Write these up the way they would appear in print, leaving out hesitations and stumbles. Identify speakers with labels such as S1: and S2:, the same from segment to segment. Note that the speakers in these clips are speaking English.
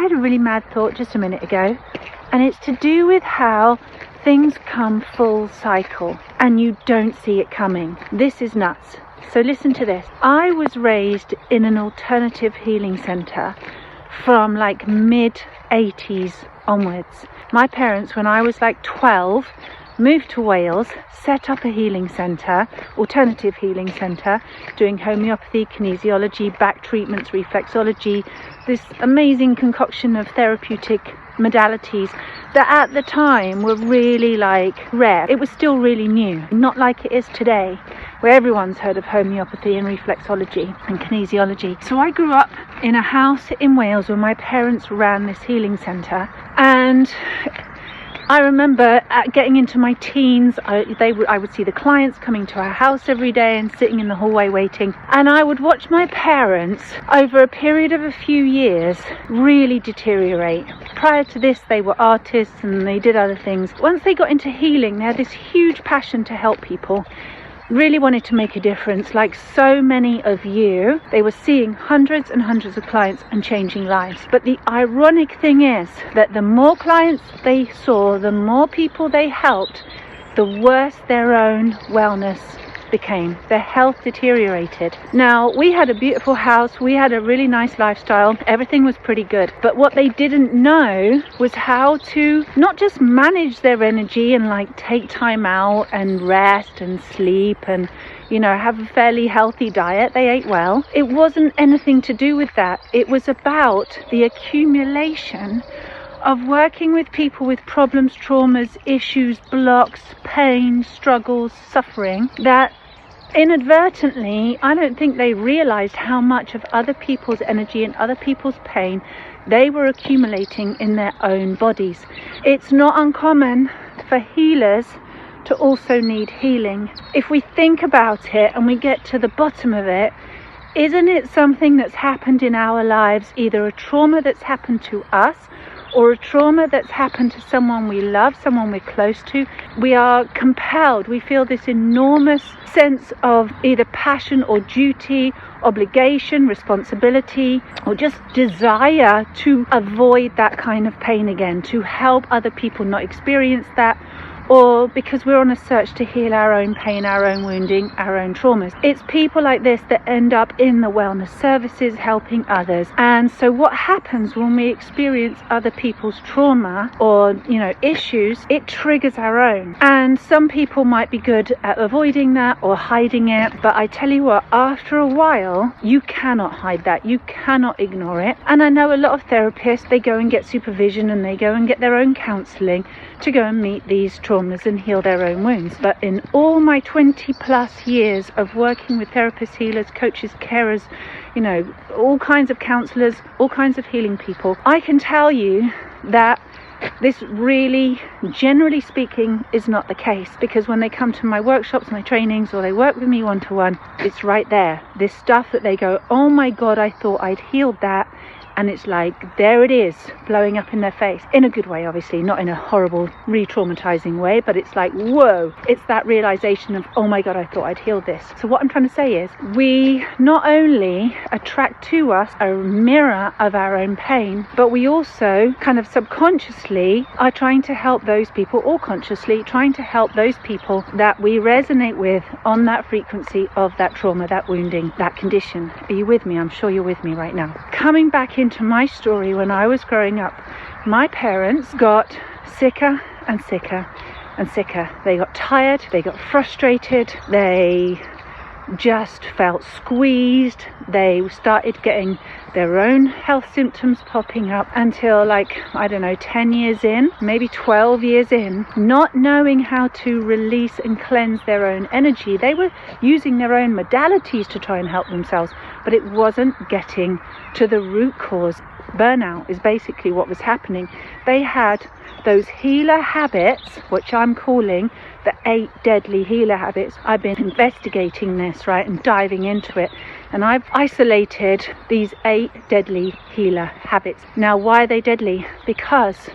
S1: I had a really mad thought just a minute ago, and it's to do with how things come full cycle and you don't see it coming. This is nuts. So listen to this. I was raised in an alternative healing centre from like mid-80s onwards. My parents, when I was like 12, moved to Wales, set up a healing centre, alternative healing centre, doing homeopathy, kinesiology, back treatments, reflexology, this amazing concoction of therapeutic modalities that at the time were really like rare. It was still really new, not like it is today, where everyone's heard of homeopathy and reflexology and kinesiology. So I grew up in a house in Wales where my parents ran this healing centre, and I remember getting into my teens, I would see the clients coming to our house every day and sitting in the hallway waiting, and I would watch my parents over a period of a few years really deteriorate. Prior to this, they were artists and they did other things. Once they got into healing, they had this huge passion to help people, really wanted to make a difference. Like so many of you, they were seeing hundreds and hundreds of clients and changing lives. But the ironic thing is that the more clients they saw, the more people they helped, the worse their own wellness became. Their health deteriorated. Now, we had a beautiful house, we had a really nice lifestyle, everything was pretty good, but what they didn't know was how to not just manage their energy and like take time out and rest and sleep and, you know, have a fairly healthy diet. They ate well. It wasn't anything to do with that. It was about the accumulation of working with people with problems, traumas, issues, blocks, pain, struggles, suffering, that inadvertently, I don't think they realized how much of other people's energy and other people's pain they were accumulating in their own bodies. It's not uncommon for healers to also need healing. If we think about it and we get to the bottom of it, isn't it something that's happened in our lives, either a trauma that's happened to us or a trauma that's happened to someone we love, someone we're close to? We are compelled, we feel this enormous sense of either passion or duty, obligation, responsibility, or just desire to avoid that kind of pain again, to help other people not experience that, or because we're on a search to heal our own pain, our own wounding, our own traumas. It's people like this that end up in the wellness services helping others. And so what happens when we experience other people's trauma or, you know, issues, it triggers our own. And some people might be good at avoiding that or hiding it, but I tell you what, after a while, you cannot hide that. You cannot ignore it. And I know a lot of therapists, they go and get supervision and they go and get their own counselling to go and meet these traumas and heal their own wounds. But in all my 20 plus years of working with therapists, healers, coaches, carers, you know, all kinds of counsellors, all kinds of healing people, I can tell you that this really, generally speaking, is not the case, because when they come to my workshops, my trainings, or they work with me one-to-one, it's right there. This stuff that they go, oh my God, I thought I'd healed that. And it's like, there it is, blowing up in their face. In a good way, obviously, not in a horrible, re-traumatizing way, but it's like, whoa, it's that realization of, oh my God, I thought I'd healed this. So what I'm trying to say is, we not only attract to us a mirror of our own pain, but we also kind of subconsciously are trying to help those people, or consciously trying to help those people that we resonate with on that frequency of that trauma, that wounding, that condition. Are you with me? I'm sure you're with me right now. Coming back into my story, when I was growing up, my parents got sicker and sicker and sicker. They got tired, they got frustrated, they just felt squeezed. They started getting their own health symptoms popping up until, like, I don't know, 10 years in, maybe 12 years in, not knowing how to release and cleanse their own energy. They were using their own modalities to try and help themselves, but it wasn't getting to the root cause. Burnout is basically what was happening. They had those healer habits, which I'm calling the 8 deadly healer habits. I've been investigating this, right, and diving into it, and I've isolated these 8 deadly healer habits. Now, why are they deadly? Because,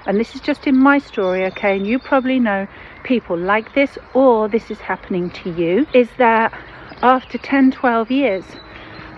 S1: and this is just in my story, okay, and you probably know people like this, or this is happening to you, is that after 10, 12 years,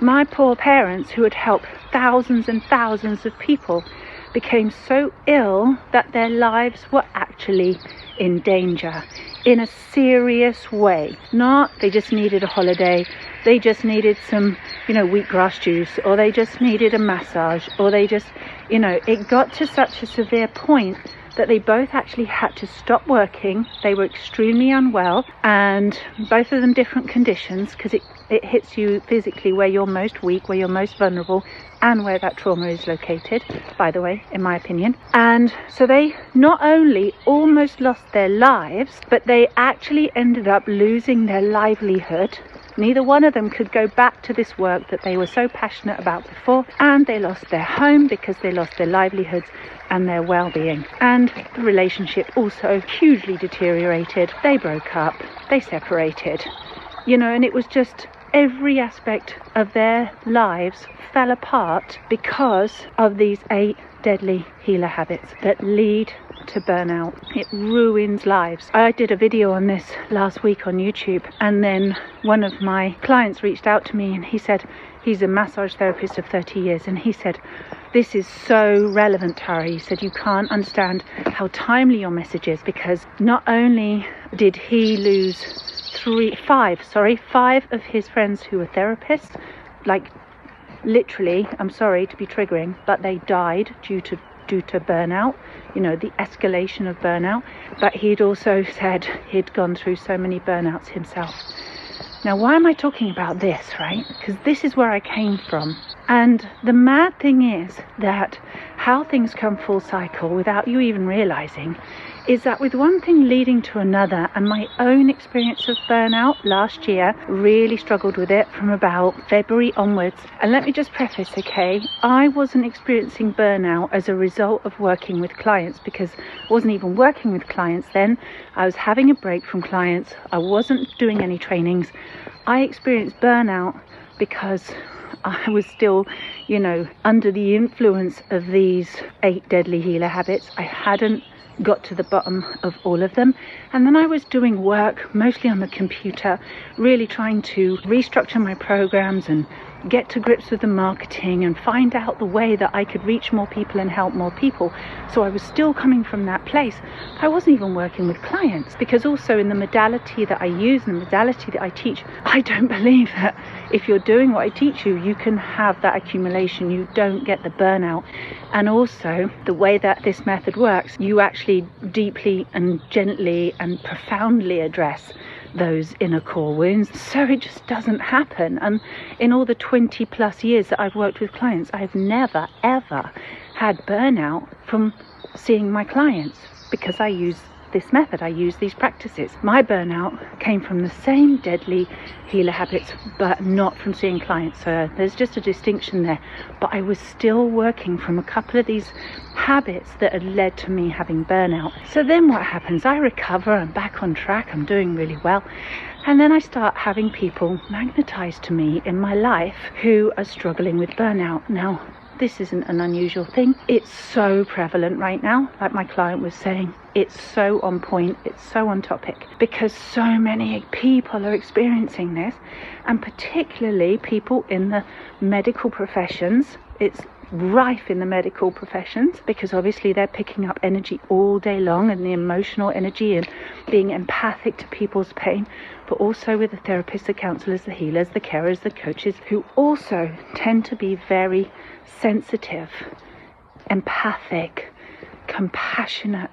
S1: my poor parents, who had helped thousands and thousands of people became so ill that their lives were actually in danger in a serious way. Not they just needed a holiday, they just needed some, wheatgrass juice, or they just needed a massage, or they just, it got to such a severe point that they both actually had to stop working. They were extremely unwell, and both of them different conditions, because it hits you physically where you're most weak, where you're most vulnerable, and where that trauma is located, by the way, in my opinion. And so they not only almost lost their lives, but they actually ended up losing their livelihood. Neither one of them could go back to this work that they were so passionate about before, and they lost their home because they lost their livelihoods and their well-being. And the relationship also hugely deteriorated. They broke up, they separated, and it was just every aspect of their lives fell apart because of these 8 deadly healer habits that lead to burnout. It ruins lives. I did a video on this last week on YouTube, and then one of my clients reached out to me, and he said, he's a massage therapist of 30 years, and he said, this is so relevant, Tara. He said, you can't understand how timely your message is, because not only did he lose 5 of his friends who were therapists, like literally, I'm sorry to be triggering, but they died due to burnout, the escalation of burnout. But he'd also said he'd gone through so many burnouts himself. Now, why am I talking about this, right? Because this is where I came from. And the mad thing is that how things come full cycle without you even realizing is that with one thing leading to another, and my own experience of burnout last year, really struggled with it from about February onwards. And let me just preface, okay, I wasn't experiencing burnout as a result of working with clients, because I wasn't even working with clients then. I was having a break from clients. I wasn't doing any trainings. I experienced burnout because I was still, under the influence of these 8 deadly healer habits. I hadn't got to the bottom of all of them, and then I was doing work mostly on the computer, really trying to restructure my programs and get to grips with the marketing and find out the way that I could reach more people and help more people. So I was still coming from that place. I wasn't even working with clients, because also in the modality that I use and the modality that I teach, I don't believe that if you're doing what I teach you, you can have that accumulation. You don't get the burnout. And also the way that this method works, you actually deeply and gently and profoundly address those inner core wounds, so it just doesn't happen. And in all the 20 plus years that I've worked with clients, I've never ever had burnout from seeing my clients, because I use this method, I use these practices. My burnout came from the same deadly healer habits, but not from seeing clients. So there's just a distinction there. But I was still working from a couple of these habits that had led to me having burnout. So then what happens? I recover, I'm back on track, I'm doing really well. And then I start having people magnetized to me in my life who are struggling with burnout. Now, this isn't an unusual thing. It's so prevalent right now. Like my client was saying, it's so on point, it's so on topic, because so many people are experiencing this, and particularly people in the medical professions. It's rife in the medical professions, because obviously they're picking up energy all day long, and the emotional energy and being empathic to people's pain, but also with the therapists, the counselors, the healers, the carers, the coaches, who also tend to be very sensitive, empathic, compassionate,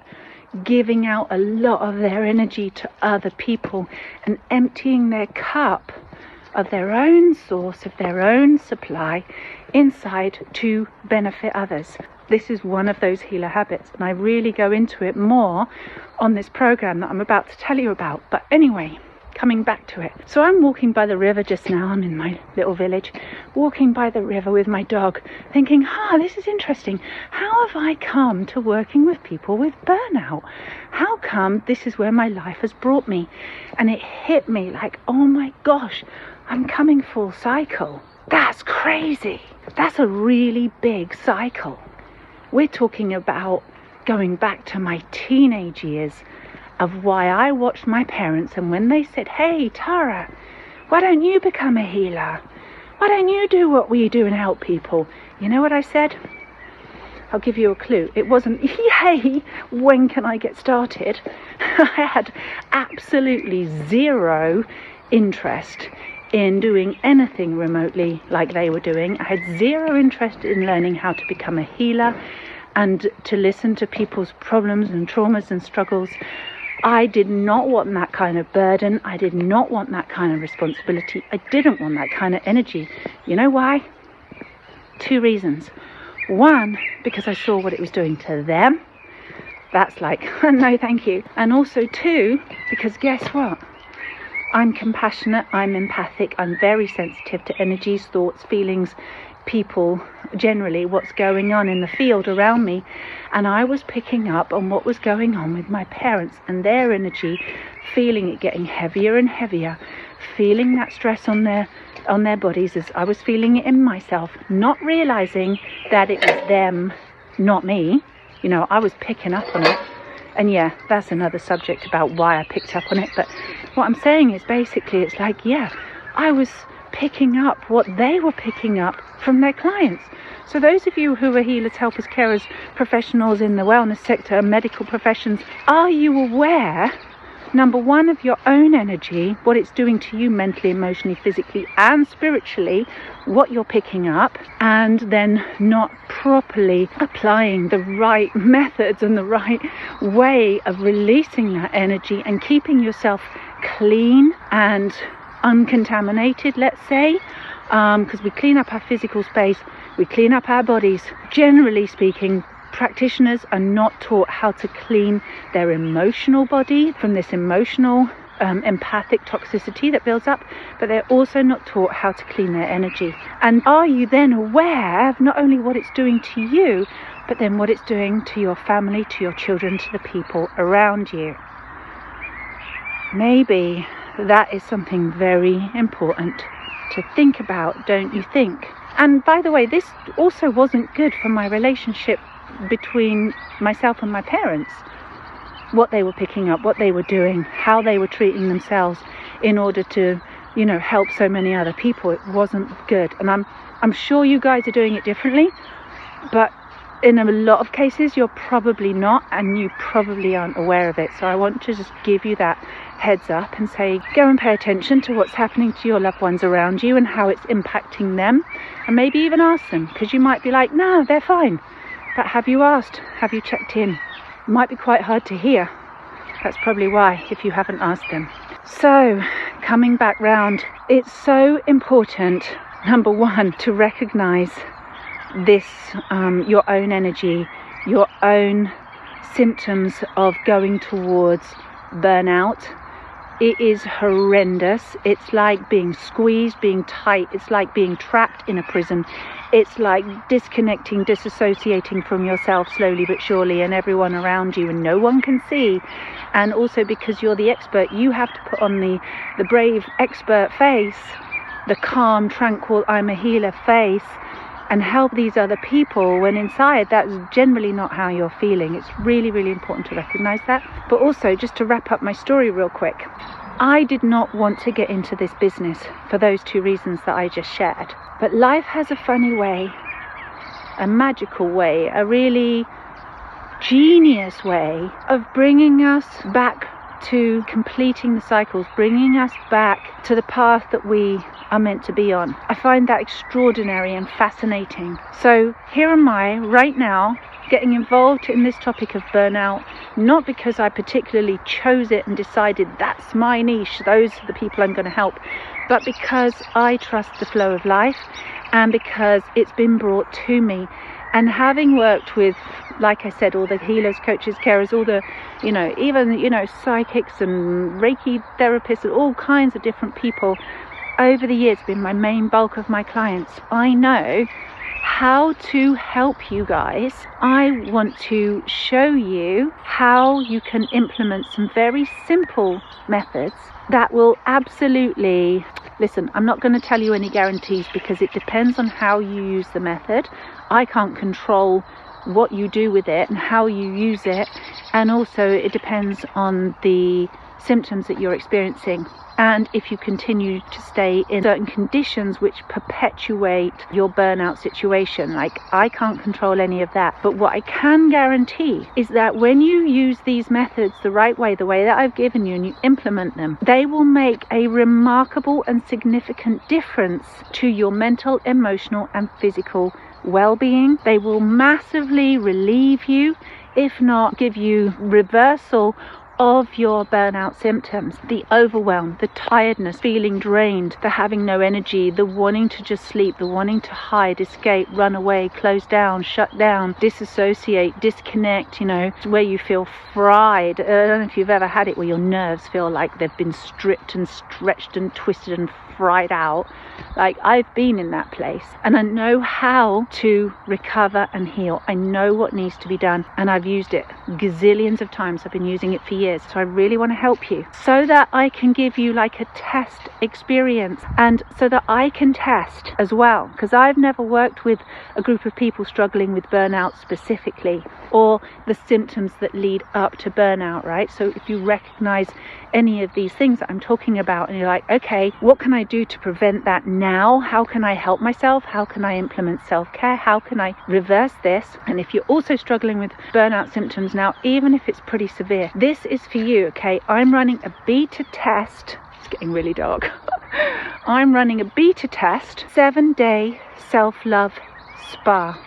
S1: giving out a lot of their energy to other people and emptying their cup of their own source, of their own supply inside to benefit others. This is one of those healer habits, and I really go into it more on this program that I'm about to tell you about. But anyway, coming back to it. So I'm walking by the river just now. I'm in my little village, walking by the river with my dog, thinking, this is interesting. How have I come to working with people with burnout? How come this is where my life has brought me? And it hit me like, oh my gosh, I'm coming full cycle. That's crazy. That's a really big cycle. We're talking about going back to my teenage years, of why I watched my parents, and when they said, hey Tara, why don't you become a healer? Why don't you do what we do and help people? You know what I said? I'll give you a clue. It wasn't, yay, when can I get started? I had absolutely zero interest in doing anything remotely like they were doing. I had zero interest in learning how to become a healer and to listen to people's problems and traumas and struggles. I did not want that kind of burden. I did not want that kind of responsibility. I didn't want that kind of energy. You know why? 2 reasons. 1, because I saw what it was doing to them. That's like, no thank you. And also 2, because guess what? I'm compassionate, I'm empathic, I'm very sensitive to energies, thoughts, feelings, people, generally what's going on in the field around me. And I was picking up on what was going on with my parents and their energy, feeling it getting heavier and heavier, feeling that stress on their bodies as I was feeling it in myself, not realizing that it was them, not me. You know, I was picking up on it. And yeah, that's another subject about why I picked up on it. But what I'm saying is basically it's like, yeah, I was picking up what they were picking up from their clients. So those of you who are healers, helpers, carers, professionals in the wellness sector, medical professions, are you aware, number 1, of your own energy, what it's doing to you mentally, emotionally, physically and spiritually, what you're picking up, and then not properly applying the right methods and the right way of releasing that energy and keeping yourself clean and uncontaminated, let's say, because we clean up our physical space, we clean up our bodies. Generally speaking, practitioners are not taught how to clean their emotional body from this emotional empathic toxicity that builds up, but they're also not taught how to clean their energy. And are you then aware of not only what it's doing to you, but then what it's doing to your family, to your children, to the people around you? Maybe that is something very important to think about, don't you think? And by the way, this also wasn't good for my relationship between myself and my parents. What they were picking up, what they were doing, how they were treating themselves in order to, you know, help so many other people. It wasn't good. And I'm sure you guys are doing it differently, but in a lot of cases you're probably not, and you probably aren't aware of it. So I want to just give you that heads up and say, go and pay attention to what's happening to your loved ones around you and how it's impacting them, and maybe even ask them, because you might be like, no, they're fine. But have you asked? Have you checked in? It might be quite hard to hear. That's probably why, if you haven't asked them. So, coming back round, it's so important, number 1, to recognize this, your own energy, your own symptoms of going towards burnout. It is horrendous. It's like being squeezed, being tight. It's like being trapped in a prison. It's like disconnecting, disassociating from yourself slowly but surely, and everyone around you, and no one can see. And also, because you're the expert, you have to put on the brave expert face, the calm, tranquil, I'm a healer face, and help these other people, when inside that's generally not how you're feeling. It's really, really important to recognize that. But also, just to wrap up my story real quick, I did not want to get into this business for those 2 reasons that I just shared. But life has a funny way, a magical way, a really genius way of bringing us back to completing the cycles, bringing us back to the path that we are meant to be on. I find that extraordinary and fascinating. So here am I right now getting involved in this topic of burnout, not because I particularly chose it and decided that's my niche, those are the people I'm going to help, but because I trust the flow of life and because it's been brought to me. And having worked with, like I said, all the healers, coaches, carers, all the, even, psychics and Reiki therapists and all kinds of different people over the years, been my main bulk of my clients. I know how to help you guys. I want to show you how you can implement some very simple methods that will absolutely, listen, I'm not going to tell you any guarantees because it depends on how you use the method. I can't control what you do with it and how you use it, and also it depends on the symptoms that you're experiencing. and if you continue to stay in certain conditions which perpetuate your burnout situation. Like, I can't control any of that, but what I can guarantee is that when you use these methods the right way, the way that I've given you, and you implement them, they will make a remarkable and significant difference to your mental, emotional and physical well-being. They will massively relieve you, if not give you reversal of your burnout symptoms. The overwhelm, the tiredness, feeling drained, the having no energy, the wanting to just sleep, the wanting to hide, escape, run away, close down, shut down, disassociate, disconnect, you know, where you feel fried. I don't know if you've ever had it, where your nerves feel like they've been stripped and stretched and twisted and fried out. Like, I've been in that place, and I know how to recover and heal. I know what needs to be done, and I've used it gazillions of times. I've been using it for years. So I really want to help you, so that I can give you like a test experience, and so that I can test as well, because I've never worked with a group of people struggling with burnout specifically, or the symptoms that lead up to burnout, right? So if you recognize any of these things that I'm talking about, and you're like, okay, what can I do to prevent that now? How can I help myself? How can I implement self-care? How can I reverse this? And if you're also struggling with burnout symptoms now, even if it's pretty severe, this is for you, okay? I'm running a beta test. It's getting really dark. I'm running a beta test, 7-day self-love spa.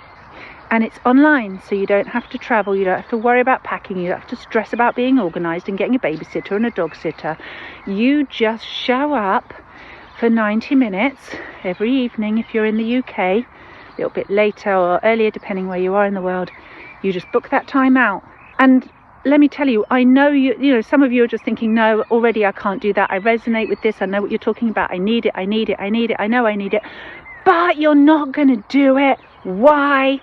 S1: And it's online, so you don't have to travel, you don't have to worry about packing, you don't have to stress about being organised and getting a babysitter and a dog sitter. You just show up for 90 minutes every evening if you're in the UK, a little bit later or earlier depending where you are in the world. You just book that time out. And let me tell you, I know you know, some of you are just thinking, no, already I can't do that. I resonate with this. I know what you're talking about. I need it. I need it. I need it. I know I need it. But you're not going to do it. Why?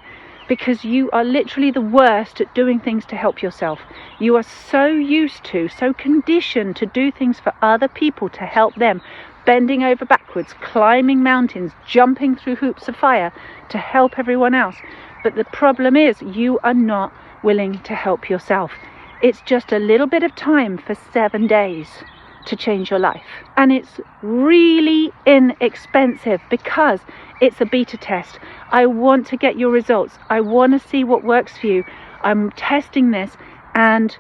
S1: Because you are literally the worst at doing things to help yourself. You are so used to, so conditioned to do things for other people to help them, bending over backwards, climbing mountains, jumping through hoops of fire to help everyone else. But the problem is, you are not willing to help yourself. It's just a little bit of time for 7 days to change your life, and it's really inexpensive because it's a beta test. I want to get your results. I want to see what works for you. I'm testing this, and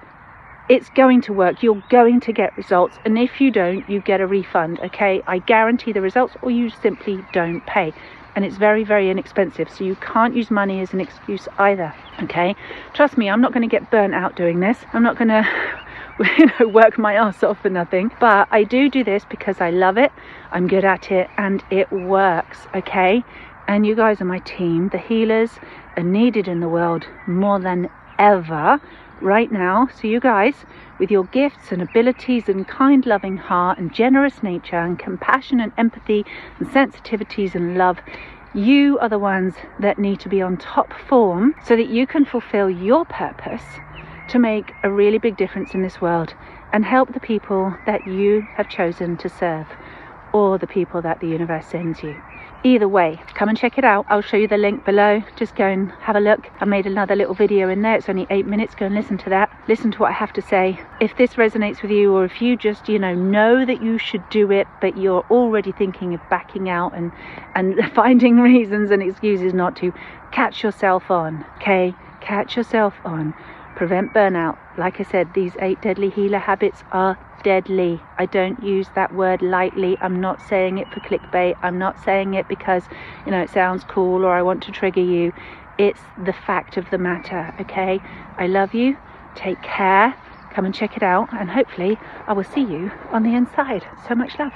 S1: it's going to work. You're going to get results, and if you don't, you get a refund, okay? I guarantee the results, or you simply don't pay. And it's very, very inexpensive, so you can't use money as an excuse either, okay? Trust me, I'm not going to get burnt out doing this. I'm not going to work my ass off for nothing, but I do this because I love it, I'm good at it, and it works, okay? And you guys are my team. The healers are needed in the world more than ever right now. So you guys, with your gifts and abilities and kind, loving heart and generous nature and compassion and empathy and sensitivities and love, you are the ones that need to be on top form so that you can fulfill your purpose to make a really big difference in this world and help the people that you have chosen to serve, or the people that the universe sends you. Either way, come and check it out. I'll show you the link below. Just go and have a look. I made another little video in there. It's only 8 minutes. Go and listen to that. Listen to what I have to say. If this resonates with you, or if you just, know that you should do it, but you're already thinking of backing out and finding reasons and excuses not to, catch yourself on, okay? Catch yourself on. Prevent burnout. Like I said, these 8 deadly healer habits are deadly. I don't use that word lightly. I'm not saying it for clickbait. I'm not saying it because it sounds cool or I want to trigger you. It's the fact of the matter, okay? I love you. Take care. Come and check it out, and hopefully I will see you on the inside. So much love.